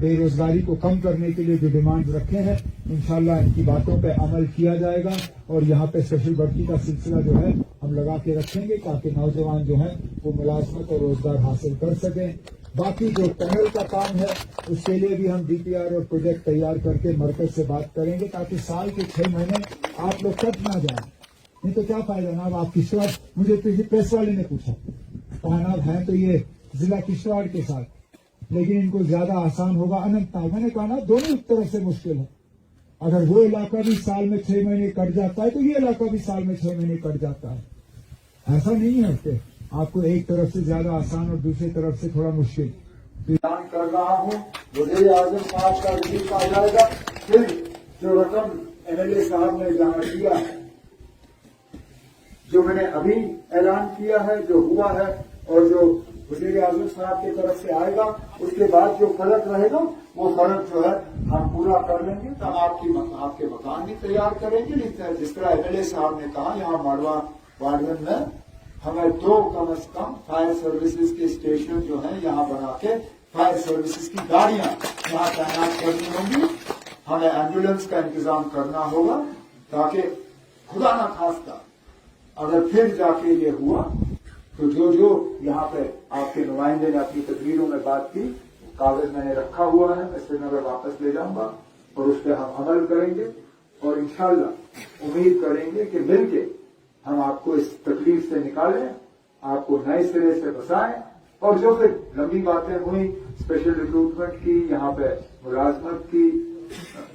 بے روزگاری کو کم کرنے کے لیے جو ڈیمانڈ رکھے ہیں انشاءاللہ ان کی باتوں پہ عمل کیا جائے گا اور یہاں پہ اسپیشل بھرتی کا سلسلہ جو ہے ہم لگا کے رکھیں گے تاکہ نوجوان جو ہیں وہ ملازمت اور روزگار حاصل کر سکیں. باقی جو ٹنل کا کام ہے اس کے لیے بھی ہم ڈی پی آر اور پروجیکٹ تیار کر کے مرکز سے بات کریں گے تاکہ سال کے 6 مہینے آپ لوگ کٹ نہ جائیں. نہیں تو کیا فائدہ جناب آپ کشتواڑ مجھے پریس والے نے پوچھا کہا ہے تو یہ ضلع کشتواڑ کے ساتھ لیکن ان کو زیادہ آسان ہوگا اننت ناگ. میں نے کہا نا دونوں ایک طرف سے مشکل ہے. اگر وہ علاقہ بھی سال میں 6 مہینے کٹ جاتا ہے تو یہ علاقہ بھی سال میں 6 مہینے کٹ جاتا ہے. ایسا نہیں ہے کہ آپ کو ایک طرف سے زیادہ آسان اور دوسری طرف سے تھوڑا مشکل. اعلان کر رہا ہوں وزیر اعظم صاحب کا ریلیف آ جائے گا. پھر جو رقم MLA صاحب نے جہاں دیا ہے جو میں نے ابھی اعلان کیا ہے جو ہوا ہے اور جو وزیر اعظم صاحب کی طرف سے آئے گا اس کے بعد جو فرق رہے گا وہ فرق جو ہے ہم پورا کر لیں گے. تو آپ کے مکان بھی تیار کریں گے جس طرح MLA صاحب نے کہا یہاں ماڑوا وارڈن میں ہمیں 2 کم از کم فائر سروسز کے اسٹیشن جو ہیں یہاں بنا کے فائر سروسز کی گاڑیاں یہاں تعینات کرنی ہوں گی. ہمیں ایمبولینس کا انتظام کرنا ہوگا تاکہ خدا نہ خواستہ اگر پھر جا کے یہ ہوا تو جو یہاں پہ آپ کے نمائندے نے اپنی تقریروں میں بات کی کاغذ میں نے رکھا ہوا ہے میں سری نگر واپس لے جاؤں گا اور اس پہ ہم عمل کریں گے اور انشاءاللہ امید کریں گے کہ مل کے ہم آپ کو اس تکلیف سے نکالیں آپ کو نئے سرے سے بسائیں. اور جو پھر لمبی باتیں ہوئی اسپیشل ریکروٹمنٹ کی یہاں پہ ملازمت کی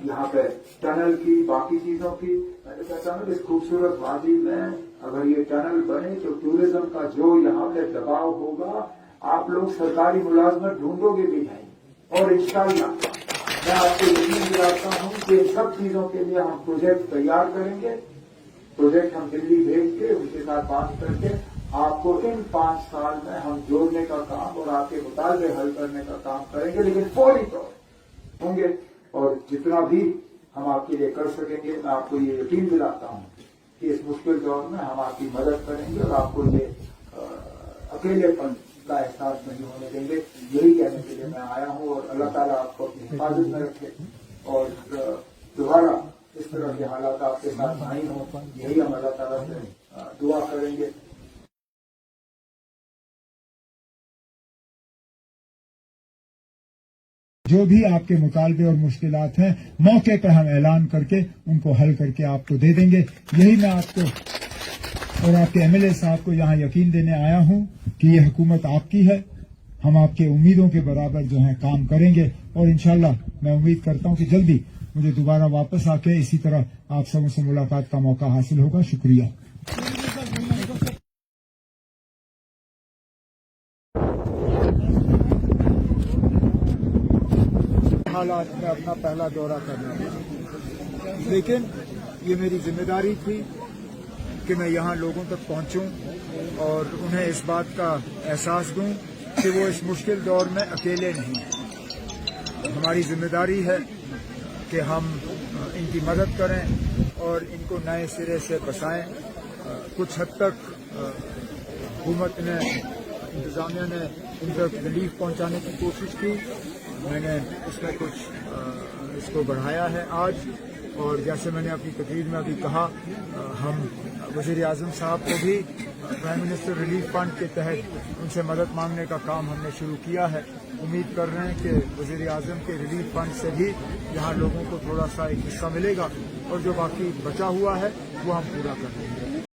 یہاں پہ ٹنل کی باقی چیزوں کی میں نے کہتا ہوں اس خوبصورت وادی میں اگر یہ ٹنل بنے تو ٹورزم کا جو یہاں پہ دباؤ ہوگا آپ لوگ سرکاری ملازمت ڈھونڈو گے بھی نہیں. اور انشاءاللہ میں آپ کو یقین دلاتا ہوں کہ ان سب چیزوں کے لیے ہم پروجیکٹ تیار کریں گے. پروجیکٹ ہم دلی بھیج کے ان کے ساتھ بات کر کے آپ کو ان 5 سال میں ہم جوڑنے کا کام اور آپ کے مطالبے حل کرنے کا کام کریں گے لیکن فوری طور ہوں گے. اور جتنا بھی ہم آپ کے لیے کر سکیں گے میں آپ کو یہ یقین دلاتا ہوں کہ اس مشکل دور میں ہم آپ کی مدد کریں گے اور آپ کو یہ اکیلے پن کا احساس نہیں ہونے دیں گے. یہی کہنے کے لیے میں آیا ہوں اور اللہ تعالیٰ آپ کو اپنی حفاظت میں رکھے اور دوبارہ اس طرح کے حالات آپ کے ساتھ نہیں ہوں یہی ہم اللہ تعالیٰ سے دعا کریں گے. جو بھی آپ کے مطالبے اور مشکلات ہیں موقع پہ ہم اعلان کر کے ان کو حل کر کے آپ کو دے دیں گے. یہی میں آپ کو اور آپ کے MLA صاحب کو یہاں یقین دینے آیا ہوں کہ یہ حکومت آپ کی ہے. ہم آپ کے امیدوں کے برابر جو ہیں کام کریں گے اور انشاءاللہ میں امید کرتا ہوں کہ جلدی مجھے دوبارہ واپس آ کے اسی طرح آپ سبوں سے ملاقات کا موقع حاصل ہوگا. شکریہ. حالات میں اپنا پہلا دورہ کرنا پڑا لیکن یہ میری ذمہ داری تھی کہ میں یہاں لوگوں تک پہنچوں اور انہیں اس بات کا احساس دوں کہ وہ اس مشکل دور میں اکیلے نہیں ہیں. ہماری ذمہ داری ہے کہ ہم ان کی مدد کریں اور ان کو نئے سرے سے بسائیں. کچھ حد تک حکومت نے انتظامیہ نے ان تک ریلیف پہنچانے کی کوشش کی. میں نے اس میں کچھ اس کو بڑھایا ہے آج اور جیسے میں نے اپنی تقریر میں ابھی کہا ہم وزیر اعظم صاحب کو بھی پرائم منسٹر ریلیف فنڈ کے تحت ان سے مدد مانگنے کا کام ہم نے شروع کیا ہے. امید کر رہے ہیں کہ وزیر اعظم کے ریلیف فنڈ سے بھی یہاں لوگوں کو تھوڑا سا ایک حصہ ملے گا اور جو باقی بچا ہوا ہے وہ ہم پورا کر دیں گے.